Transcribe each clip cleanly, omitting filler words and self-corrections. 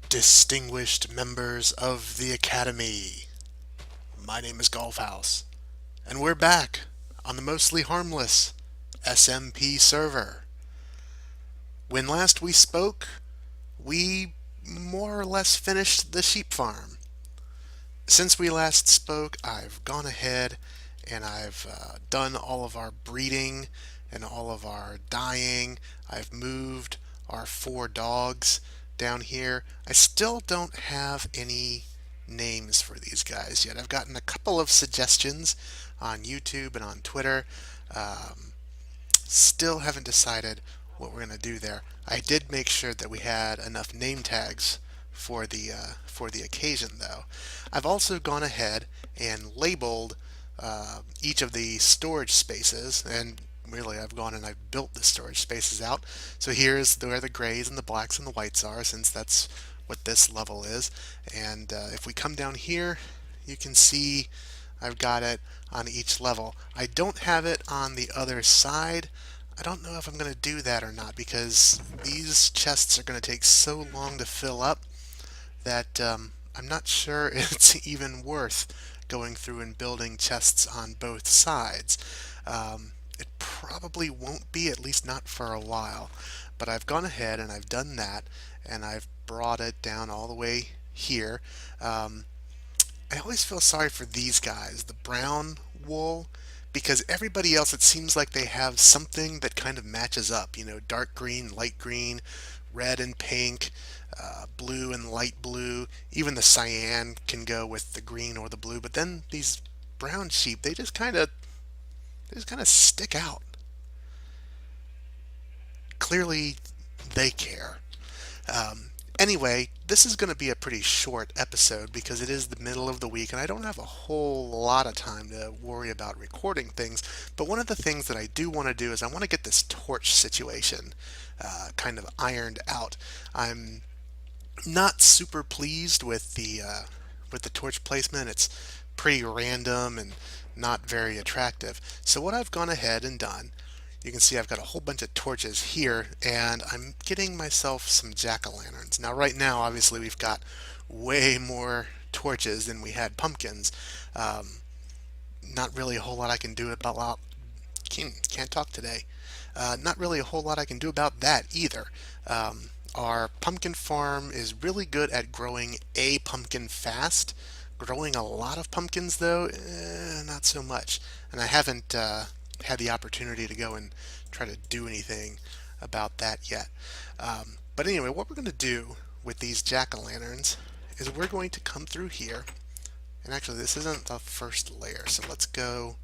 Distinguished members of the Academy, my name is Golfhouse, and we're back on the mostly harmless SMP server. When last we spoke, we more or less finished the sheep farm. Since we last spoke, I've gone ahead and I've done all of our breeding and all of our dyeing. I've moved our 4 dogs down here. I still don't have any names for these guys yet. I've gotten a couple of suggestions on YouTube and on Twitter. Um, Still haven't decided what we're going to do there. I did make sure that we had enough name tags for the occasion, though. I've also gone ahead and labeled each of the storage spaces, and really I've gone and I've built the storage spaces out. So here's where the grays and the blacks and the whites are, since that's what this level is. And if we come down here, you can see I've got it on each level. I don't have it on the other side. I don't know if I'm going to do that or not, because these chests are going to take so long to fill up that I'm not sure it's even worth going through and building chests on both sides. It probably won't be, at least not for a while. But I've gone ahead and I've done that, and I've brought it down all the way here. I always feel sorry for these guys, the brown wool, because everybody else, it seems like they have something that kind of matches up. You know, dark green, light green, red and pink, blue and light blue. Even the cyan can go with the green or the blue. But then these brown sheep, they just kind of stick out. Clearly, they care. Anyway, this is going to be a pretty short episode because it is the middle of the week and I don't have a whole lot of time to worry about recording things. But one of the things that I do want to do is I want to get this torch situation kind of ironed out. I'm not super pleased with the torch placement. It's pretty random and not very attractive. So what I've gone ahead and done, you can see I've got a whole bunch of torches here, and I'm getting myself some jack-o'-lanterns. Now right now, obviously, we've got way more torches than we had pumpkins. Um, Not really a whole lot I can do about can't talk today. Not really a whole lot I can do about that either. Our pumpkin farm is really good at growing a pumpkin fast. Growing a lot of pumpkins, though, not so much. And I haven't had the opportunity to go and try to do anything about that yet. But anyway, what we're going to do with these jack-o'-lanterns is we're going to come through here. And actually, this isn't the first layer, so let's go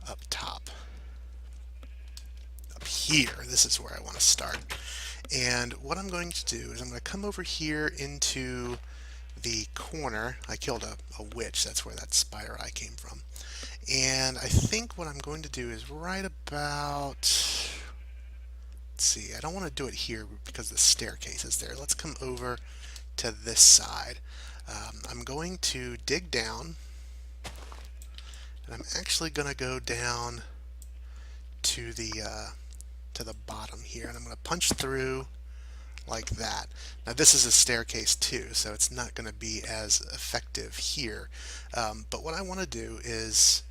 up top. Up here, this is where I want to start. And what I'm going to do is I'm going to come over here into the corner. I killed a witch, that's where that spider eye came from. And I think what I'm going to do is right about, let's see, I don't want to do it here because the staircase is there. Let's come over to this side. I'm going to dig down, and I'm actually going to go down to the bottom here, and I'm going to punch through like that. Now this is a staircase too, so it's not going to be as effective here. But what I want to do is,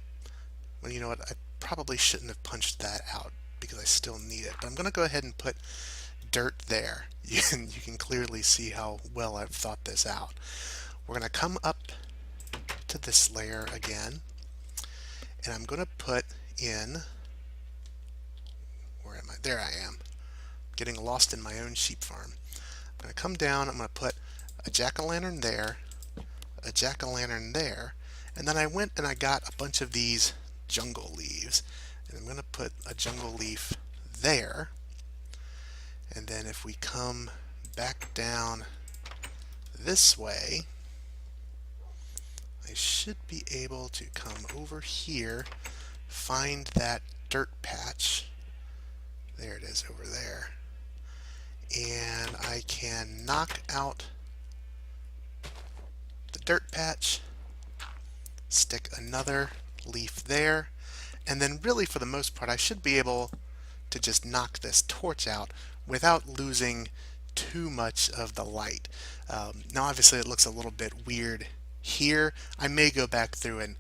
well, you know what, I probably shouldn't have punched that out because I still need it. But I'm going to go ahead and put dirt there. You can clearly see how well I've thought this out. We're going to come up to this layer again, and I'm going to put in, where am I? There I am. Getting lost in my own sheep farm. I'm going to come down, I'm going to put a jack-o'-lantern there, a jack-o'-lantern there, and then I went and I got a bunch of these jungle leaves, and I'm going to put a jungle leaf there, and then if we come back down this way, I should be able to come over here, find that dirt patch. There it is over there. And I can knock out the dirt patch, stick another leaf there, and then really for the most part I should be able to just knock this torch out without losing too much of the light. Now obviously it looks a little bit weird here. I may go back through and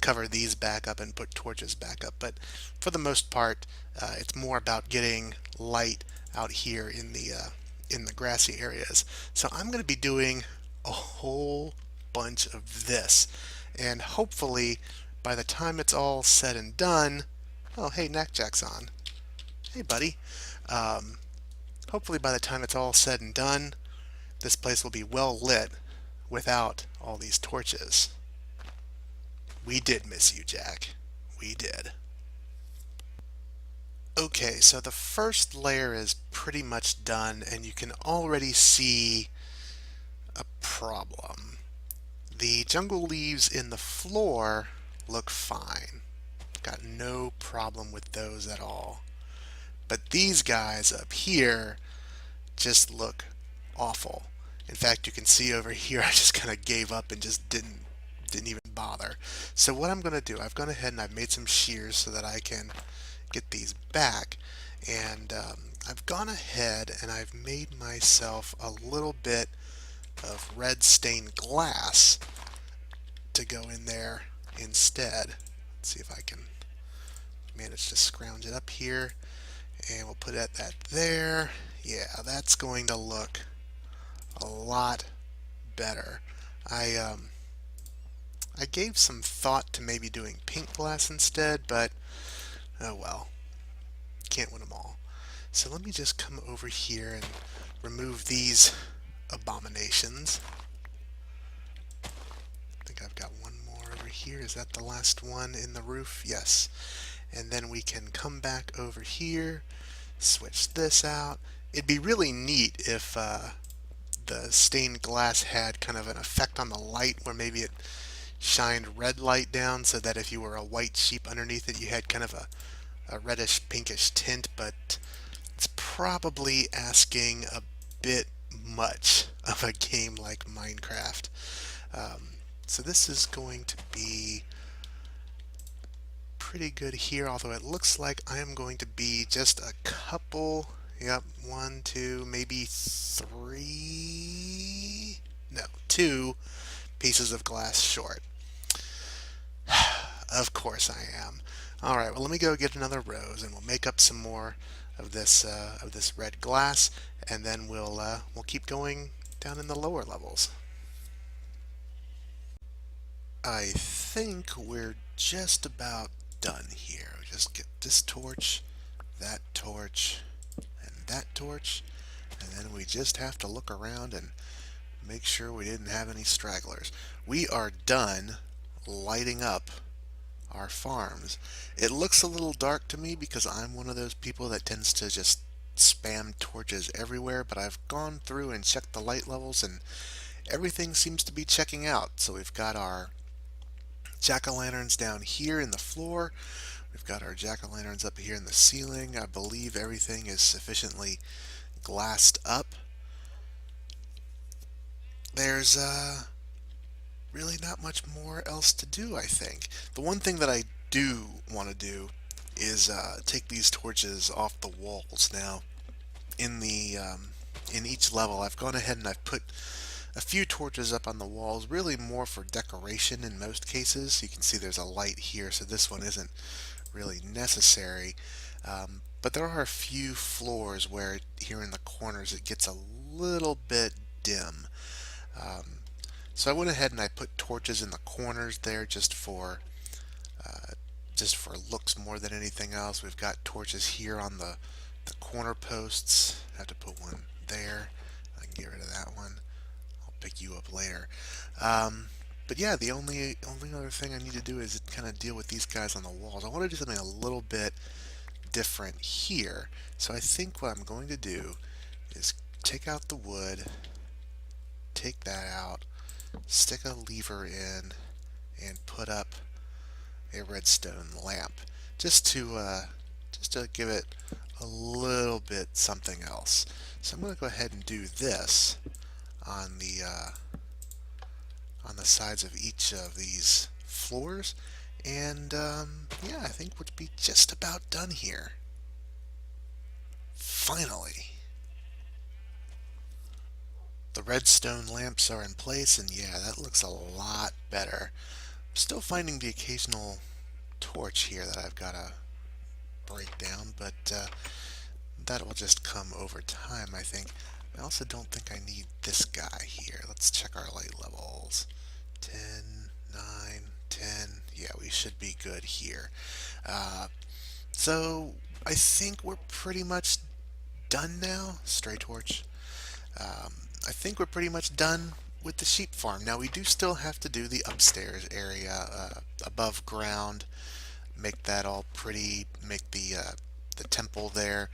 cover these back up and put torches back up, but for the most part it's more about getting light out here in the grassy areas. So I'm going to be doing a whole bunch of this, and hopefully by the time it's all said and done, oh hey, Knackjack's on. Hey buddy. Um, Hopefully by the time it's all said and done, this place will be well lit without all these torches. We did miss you, Jack. We did. Okay, so the first layer is pretty much done, and you can already see a problem. The jungle leaves in the floor look fine. Got no problem with those at all. But these guys up here just look awful. In fact, you can see over here I just kind of gave up and just didn't even bother. So what I'm going to do, I've gone ahead and I've made some shears so that I can get these back, and I've gone ahead and I've made myself a little bit of red stained glass to go in there instead. Let's see if I can manage to scrounge it up here, and we'll put that there. Yeah, that's going to look a lot better. I gave some thought to maybe doing pink glass instead, but oh well, can't win them all. So let me just come over here and remove these abominations. I think I've got one more over here. Is that the last one in the roof? Yes. And then we can come back over here, switch this out. It'd be really neat if the stained glass had kind of an effect on the light where maybe it shined red light down so that if you were a white sheep underneath it, you had kind of a reddish pinkish tint, but it's probably asking a bit much of a game like Minecraft. So this is going to be pretty good here, although it looks like I am going to be just a couple, yep, one, two, maybe three, no, two pieces of glass short. Of course I am. Alright, well let me go get another rose and we'll make up some more of this red glass, and then we'll keep going down in the lower levels. I think we're just about done here. Just get this torch, and that torch, and then we just have to look around and make sure we didn't have any stragglers. We are done lighting up our farms. It looks a little dark to me because I'm one of those people that tends to just spam torches everywhere, but I've gone through and checked the light levels and everything seems to be checking out. So we've got our jack-o'-lanterns down here in the floor. We've got our jack-o'-lanterns up here in the ceiling. I believe everything is sufficiently glassed up. There's really not much more else to do, I think. The one thing that I do want to do is take these torches off the walls. Now, in each level, I've gone ahead and I've put a few torches up on the walls, really more for decoration in most cases. You can see there's a light here, so this one isn't really necessary. But there are a few floors where here in the corners it gets a little bit dim. So I went ahead and I put torches in the corners there just for looks more than anything else. We've got torches here on the corner posts. I have to put one there. I can get rid of that one. I'll pick you up later. But yeah, the only other thing I need to do is kind of deal with these guys on the walls. I want to do something a little bit different here. So I think what I'm going to do is take out the wood, take that out, stick a lever in, and put up a redstone lamp just to give it a little bit something else. So I'm going to go ahead and do this on the sides of each of these floors, and yeah, I think we'll be just about done here. Finally. The redstone lamps are in place, and yeah, that looks a lot better. I'm still finding the occasional torch here that I've got to break down, but that will just come over time, I think. I also don't think I need this guy here. Let's check our light levels. 10, 9, 10. Yeah, we should be good here. Uh, so I think we're pretty much done now. Stray torch. I think we're pretty much done with the sheep farm. Now we do still have to do the upstairs area above ground, make that all pretty, make the temple there.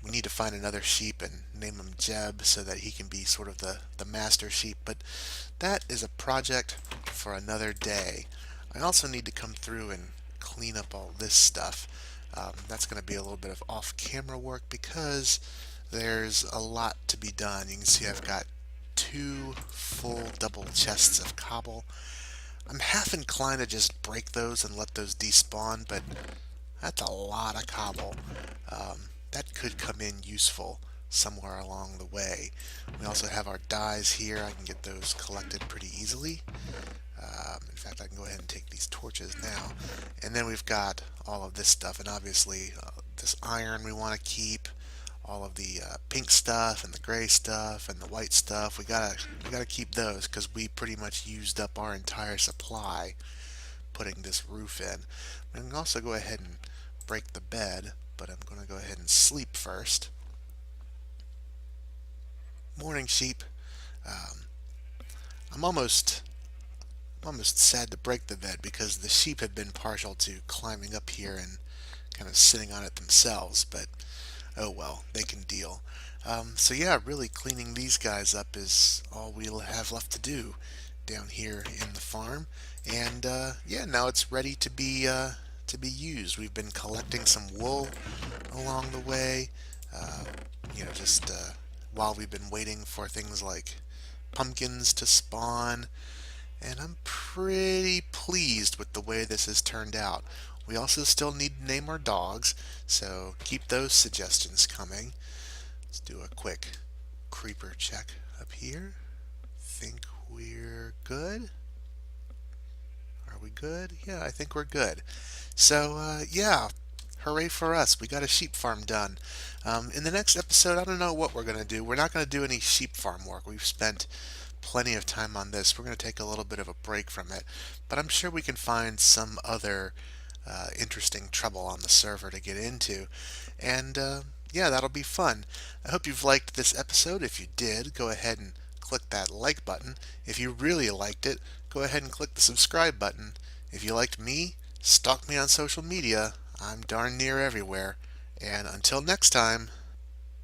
We need to find another sheep and name him Jeb so that he can be sort of the master sheep, but that is a project for another day. I also need to come through and clean up all this stuff. That's going to be a little bit of off-camera work because there's a lot to be done. You can see I've got 2 full double chests of cobble. I'm half inclined to just break those and let those despawn, but that's a lot of cobble. That could come in useful somewhere along the way. We also have our dyes here. I can get those collected pretty easily. In fact, I can go ahead and take these torches now. And then we've got all of this stuff, and obviously this iron we want to keep. All of the pink stuff and the gray stuff and the white stuff. We gotta keep those because we pretty much used up our entire supply putting this roof in. I can also go ahead and break the bed, but I'm going to go ahead and sleep first. Morning, sheep. Um, I'm almost sad to break the bed because the sheep have been partial to climbing up here and kind of sitting on it themselves, but oh well, they can deal. So yeah, really cleaning these guys up is all we'll have left to do down here in the farm. And yeah, now it's ready to be used. We've been collecting some wool along the way, uh, just while we've been waiting for things like pumpkins to spawn, and I'm pretty pleased with the way this has turned out. We also still need to name our dogs, so keep those suggestions coming. Let's do a quick creeper check up here. Think we're good? Are we good? Yeah, I think we're good. So, yeah, hooray for us. We got a sheep farm done. In the next episode, I don't know what we're going to do. We're not going to do any sheep farm work. We've spent plenty of time on this. We're going to take a little bit of a break from it, but I'm sure we can find some other interesting trouble on the server to get into. And yeah, that'll be fun. I hope you've liked this episode. If you did, go ahead and click that like button. If you really liked it, go ahead and click the subscribe button. If you liked me, stalk me on social media. I'm darn near everywhere. And until next time,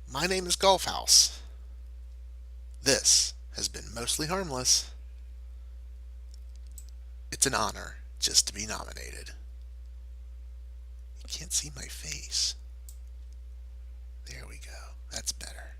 my name is Golf House. This has been Mostly Harmless. It's an honor just to be nominated. You can't see my face. There we go. That's better.